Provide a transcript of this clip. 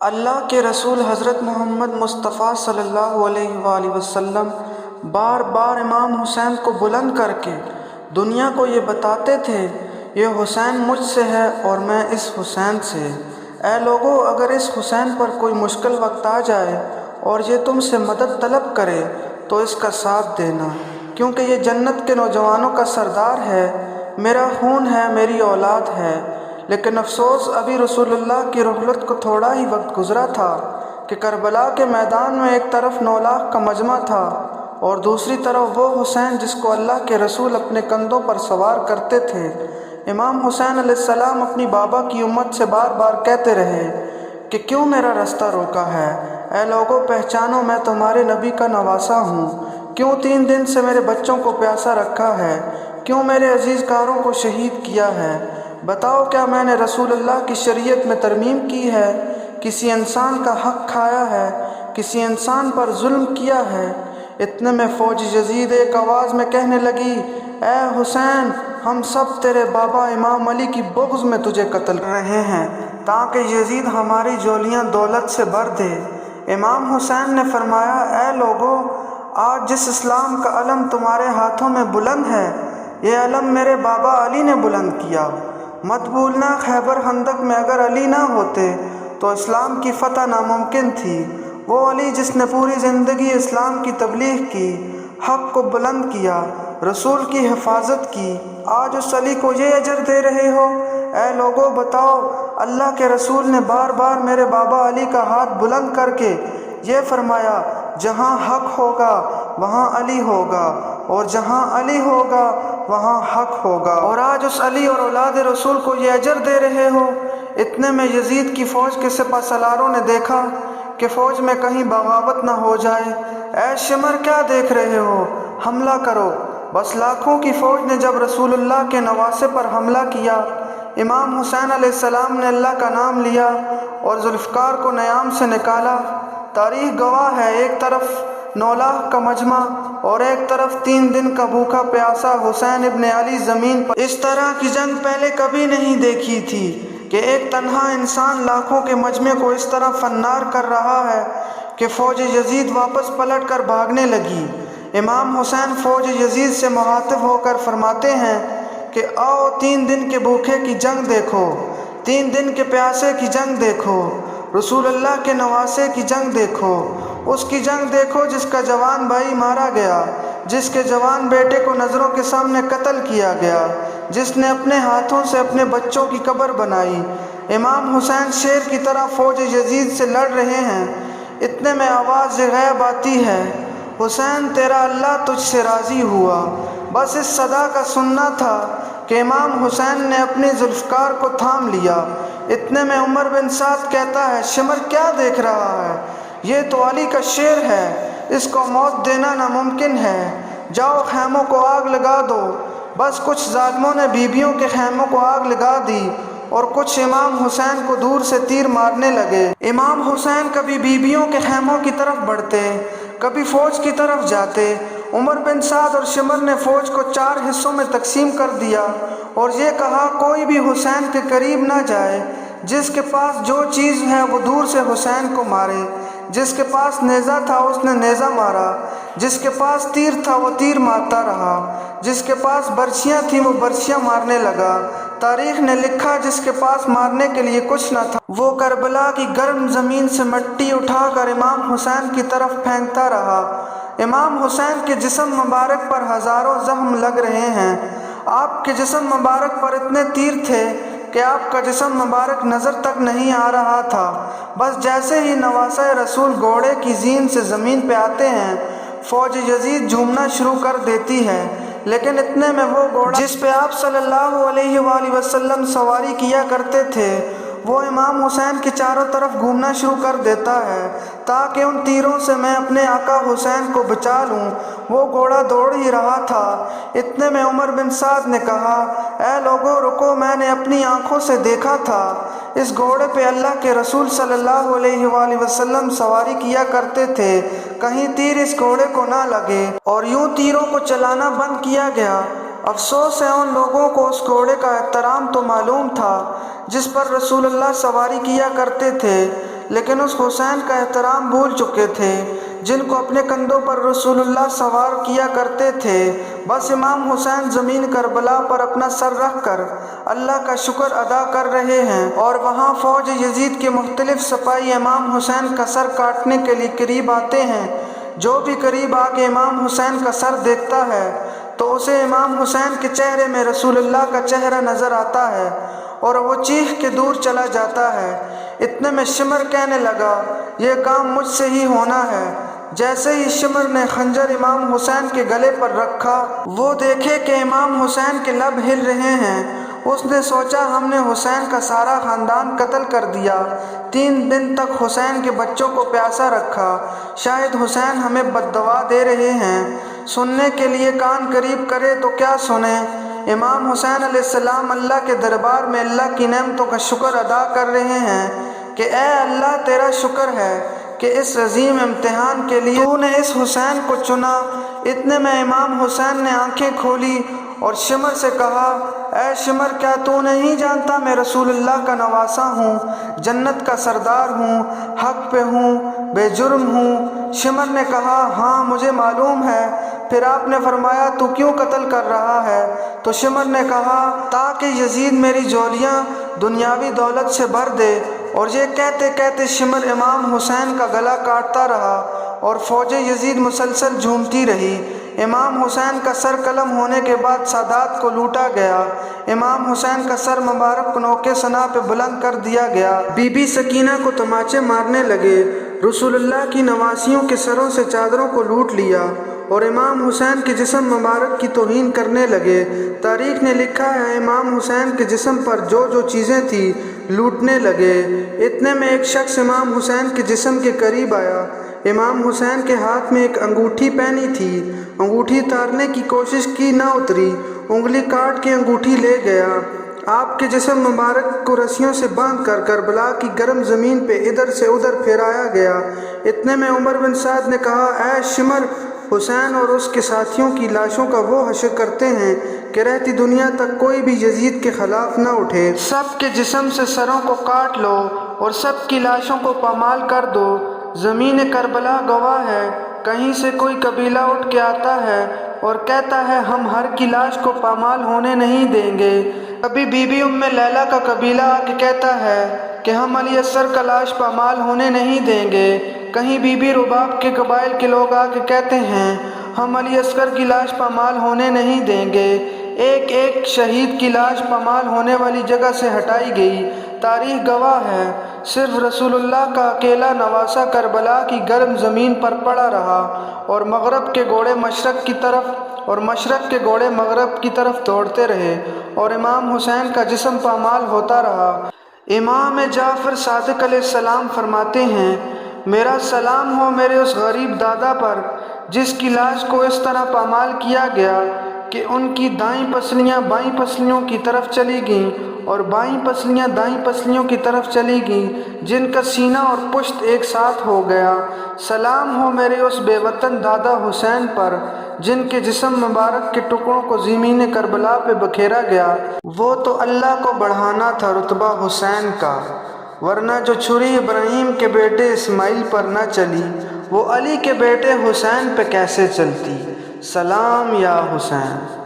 اللہ کے رسول حضرت محمد مصطفیٰ صلی اللہ علیہ وآلہ وسلم بار بار امام حسین کو بلند کر کے دنیا کو یہ بتاتے تھے، یہ حسین مجھ سے ہے اور میں اس حسین سے۔ اے لوگو، اگر اس حسین پر کوئی مشکل وقت آ جائے اور یہ تم سے مدد طلب کرے تو اس کا ساتھ دینا، کیونکہ یہ جنت کے نوجوانوں کا سردار ہے، میرا خون ہے، میری اولاد ہے۔ لیکن افسوس، ابھی رسول اللہ کی رحلت کو تھوڑا ہی وقت گزرا تھا کہ کربلا کے میدان میں ایک طرف 9 لاکھ کا مجمع تھا اور دوسری طرف وہ حسین جس کو اللہ کے رسول اپنے کندھوں پر سوار کرتے تھے۔ امام حسین علیہ السلام اپنی بابا کی امت سے بار بار کہتے رہے کہ کیوں میرا رستہ روکا ہے؟ اے لوگو، پہچانو میں تمہارے نبی کا نواسا ہوں۔ کیوں 3 دن سے میرے بچوں کو پیاسا رکھا ہے؟ کیوں میرے عزیز کاروں کو شہید کیا ہے؟ بتاؤ، کیا میں نے رسول اللہ کی شریعت میں ترمیم کی ہے؟ کسی انسان کا حق کھایا ہے؟ کسی انسان پر ظلم کیا ہے؟ اتنے میں فوج یزید ایک آواز میں کہنے لگی، اے حسین، ہم سب تیرے بابا امام علی کی بغض میں تجھے قتل کر رہے ہیں تاکہ یزید ہماری جولیاں دولت سے بھر دے۔ امام حسین نے فرمایا، اے لوگو، آج جس اسلام کا علم تمہارے ہاتھوں میں بلند ہے، یہ علم میرے بابا علی نے بلند کیا۔ مت بھولنا، خیبر خندق میں اگر علی نہ ہوتے تو اسلام کی فتح ناممکن تھی۔ وہ علی جس نے پوری زندگی اسلام کی تبلیغ کی، حق کو بلند کیا، رسول کی حفاظت کی، آج اس علی کو یہ اجر دے رہے ہو؟ اے لوگو، بتاؤ، اللہ کے رسول نے بار بار میرے بابا علی کا ہاتھ بلند کر کے یہ فرمایا، جہاں حق ہوگا وہاں علی ہوگا اور جہاں علی ہوگا وہاں حق ہوگا، اور آج اس علی اور اولاد رسول کو یہ اجر دے رہے ہو۔ اتنے میں یزید کی فوج کے سپہ سالاروں نے دیکھا کہ فوج میں کہیں بغاوت نہ ہو جائے۔ اے شمر، کیا دیکھ رہے ہو؟ حملہ کرو۔ بس لاکھوں کی فوج نے جب رسول اللہ کے نواسے پر حملہ کیا، امام حسین علیہ السلام نے اللہ کا نام لیا اور ذوالفقار کو نیام سے نکالا۔ تاریخ گواہ ہے، ایک طرف 9 لاکھ کا مجمع اور ایک طرف 3 دن کا بھوکا پیاسا حسین ابن علی زمین پر۔ اس طرح کی جنگ پہلے کبھی نہیں دیکھی تھی کہ ایک تنہا انسان لاکھوں کے مجمع کو اس طرح فنار کر رہا ہے کہ فوج یزید واپس پلٹ کر بھاگنے لگی۔ امام حسین فوج یزید سے مخاطب ہو کر فرماتے ہیں کہ آؤ، 3 دن کے بھوکے کی جنگ دیکھو، 3 دن کے پیاسے کی جنگ دیکھو، رسول اللہ کے نواسے کی جنگ دیکھو، اس کی جنگ دیکھو جس کا جوان بھائی مارا گیا، جس کے جوان بیٹے کو نظروں کے سامنے قتل کیا گیا، جس نے اپنے ہاتھوں سے اپنے بچوں کی قبر بنائی۔ امام حسین شیر کی طرح فوج یزید سے لڑ رہے ہیں۔ اتنے میں آواز غیب آتی ہے، حسین، تیرا اللہ تجھ سے راضی ہوا۔ بس اس صدا کا سننا تھا کہ امام حسین نے اپنی ذوالفقار کو تھام لیا۔ اتنے میں عمر بن سعد کہتا ہے، شمر، کیا دیکھ رہا ہے؟ یہ تو علی کا شیر ہے، اس کو موت دینا ناممکن ہے۔ جاؤ، خیموں کو آگ لگا دو۔ بس کچھ ظالموں نے بیبیوں کے خیموں کو آگ لگا دی اور کچھ امام حسین کو دور سے تیر مارنے لگے۔ امام حسین کبھی بیبیوں کے خیموں کی طرف بڑھتے، کبھی فوج کی طرف جاتے۔ عمر بن سعد اور شمر نے فوج کو 4 حصوں میں تقسیم کر دیا اور یہ کہا، کوئی بھی حسین کے قریب نہ جائے، جس کے پاس جو چیز ہے وہ دور سے حسین کو مارے۔ جس کے پاس نیزہ تھا اس نے نیزہ مارا، جس کے پاس تیر تھا وہ تیر مارتا رہا، جس کے پاس برچھیاں تھیں وہ برچھیاں مارنے لگا۔ تاریخ نے لکھا، جس کے پاس مارنے کے لیے کچھ نہ تھا وہ کربلا کی گرم زمین سے مٹی اٹھا کر امام حسین کی طرف پھینکتا رہا۔ امام حسین کے جسم مبارک پر ہزاروں زخم لگ رہے ہیں۔ آپ کے جسم مبارک پر اتنے تیر تھے کہ آپ کا جسم مبارک نظر تک نہیں آ رہا تھا۔ بس جیسے ہی نواسہ رسول گھوڑے کی زین سے زمین پہ آتے ہیں، فوج یزید جھومنا شروع کر دیتی ہے۔ لیکن اتنے میں وہ گھوڑا جس پہ آپ صلی اللہ علیہ وآلہ وسلم سواری کیا کرتے تھے، وہ امام حسین کے چاروں طرف گھومنا شروع کر دیتا ہے تاکہ ان تیروں سے میں اپنے آقا حسین کو بچا لوں۔ وہ گھوڑا دوڑ ہی رہا تھا۔ اتنے میں عمر بن سعد نے کہا، اے لوگو، رکو، میں نے اپنی آنکھوں سے دیکھا تھا، اس گھوڑے پہ اللہ کے رسول صلی اللہ علیہ وآلہ وسلم سواری کیا کرتے تھے، کہیں تیر اس گھوڑے کو نہ لگے، اور یوں تیروں کو چلانا بند کیا گیا۔ افسوس ہے ان لوگوں کو، اس گھوڑے کا احترام تو معلوم تھا جس پر رسول اللہ سواری کیا کرتے تھے، لیکن اس حسین کا احترام بھول چکے تھے جن کو اپنے کندھوں پر رسول اللہ سوار کیا کرتے تھے۔ بس امام حسین زمین کربلا پر اپنا سر رکھ کر اللہ کا شکر ادا کر رہے ہیں، اور وہاں فوج یزید کے مختلف سپاہی امام حسین کا سر کاٹنے کے لیے قریب آتے ہیں۔ جو بھی قریب آ کے امام حسین کا سر دیکھتا ہے تو اسے امام حسین کے چہرے میں رسول اللہ کا چہرہ نظر آتا ہے اور وہ چیخ کے دور چلا جاتا ہے۔ اتنے میں شمر کہنے لگا، یہ کام مجھ سے ہی ہونا ہے۔ جیسے ہی شمر نے خنجر امام حسین کے گلے پر رکھا، وہ دیکھے کہ امام حسین کے لب ہل رہے ہیں۔ اس نے سوچا ہم نے حسین کا سارا خاندان قتل کر دیا، 3 دن تک حسین کے بچوں کو پیاسا رکھا، شاید حسین ہمیں بد دعا دے رہے ہیں۔ سننے کے لیے کان قریب کرے تو کیا سنیں۔ امام حسین علیہ السلام اللہ کے دربار میں اللہ کی نعمتوں کا شکر ادا کر رہے ہیں کہ اے اللہ تیرا شکر ہے کہ اس عظیم امتحان کے لیے تو نے اس حسین کو چنا۔ اتنے میں امام حسین نے آنکھیں کھولی اور شمر سے کہا، اے شمر کیا تو نہیں جانتا میں رسول اللہ کا نواسا ہوں، جنت کا سردار ہوں، حق پہ ہوں، بے جرم ہوں۔ شمر نے کہا، ہاں مجھے معلوم ہے۔ پھر آپ نے فرمایا تو کیوں قتل کر رہا ہے؟ تو شمر نے کہا تاکہ یزید میری جولیاں دنیاوی دولت سے بھر دے۔ اور یہ کہتے کہتے شمر امام حسین کا گلا کاٹتا رہا اور فوج یزید مسلسل جھومتی رہی۔ امام حسین کا سر قلم ہونے کے بعد سادات کو لوٹا گیا۔ امام حسین کا سر مبارک نوکے ثنا پہ بلند کر دیا گیا۔ بی بی سکینہ کو تماچے مارنے لگے، رسول اللہ کی نواسیوں کے سروں سے چادروں کو لوٹ لیا اور امام حسین کے جسم مبارک کی توہین کرنے لگے۔ تاریخ نے لکھا ہے امام حسین کے جسم پر جو جو چیزیں تھیں لوٹنے لگے۔ اتنے میں ایک شخص امام حسین کے جسم کے قریب آیا۔ امام حسین کے ہاتھ میں ایک انگوٹھی پہنی تھی، انگوٹھی اتارنے کی کوشش کی نہ اتری، انگلی کاٹ کے انگوٹھی لے گیا۔ آپ کے جسم مبارک کو رسیوں سے باندھ کر کربلا کی گرم زمین پہ ادھر سے ادھر پھیرایا گیا۔ اتنے میں عمر بن سعد نے کہا، اے شمر، حسین اور اس کے ساتھیوں کی لاشوں کا وہ حشر کرتے ہیں کہ رہتی دنیا تک کوئی بھی یزید کے خلاف نہ اٹھے۔ سب کے جسم سے سروں کو کاٹ لو اور سب کی لاشوں کو پامال کر دو۔ زمین کربلا گواہ ہے، کہیں سے کوئی قبیلہ اٹھ کے آتا ہے اور کہتا ہے ہم ہر کی لاش کو پامال ہونے نہیں دیں گے۔ کبھی بی بی ام لیلہ کا قبیلہ آ کے کہتا ہے کہ ہم علی اصغر کا لاش پامال ہونے نہیں دیں گے۔ کہیں بی بی رباب کے قبائل کے لوگ آ کے کہتے ہیں ہم علی اصغر کی لاش پامال ہونے نہیں دیں گے۔ ایک ایک شہید کی لاش پامال ہونے والی جگہ سے ہٹائی گئی۔ تاریخ گواہ ہے، صرف رسول اللہ کا اکیلا نواسا کربلا کی گرم زمین پر پڑا رہا اور مغرب کے گھوڑے مشرق کی طرف اور مشرق کے گھوڑے مغرب کی طرف دوڑتے رہے اور امام حسین کا جسم پامال ہوتا رہا۔ امام جعفر صادق علیہ السلام فرماتے ہیں، میرا سلام ہو میرے اس غریب دادا پر جس کی لاش کو اس طرح پامال کیا گیا کہ ان کی دائیں پسلیاں بائیں پسلیوں کی طرف چلی گئیں اور بائیں پسلیاں دائیں پسلیوں کی طرف چلی گئیں، جن کا سینہ اور پشت ایک ساتھ ہو گیا۔ سلام ہو میرے اس بے وطن دادا حسین پر جن کے جسم مبارک کے ٹکڑوں کو زمین کربلا پہ بکھیرا گیا۔ وہ تو اللہ کو بڑھانا تھا رتبہ حسین کا، ورنہ جو چھری ابراہیم کے بیٹے اسماعیل پر نہ چلی وہ علی کے بیٹے حسین پہ کیسے چلتی۔ سلام یا حسین۔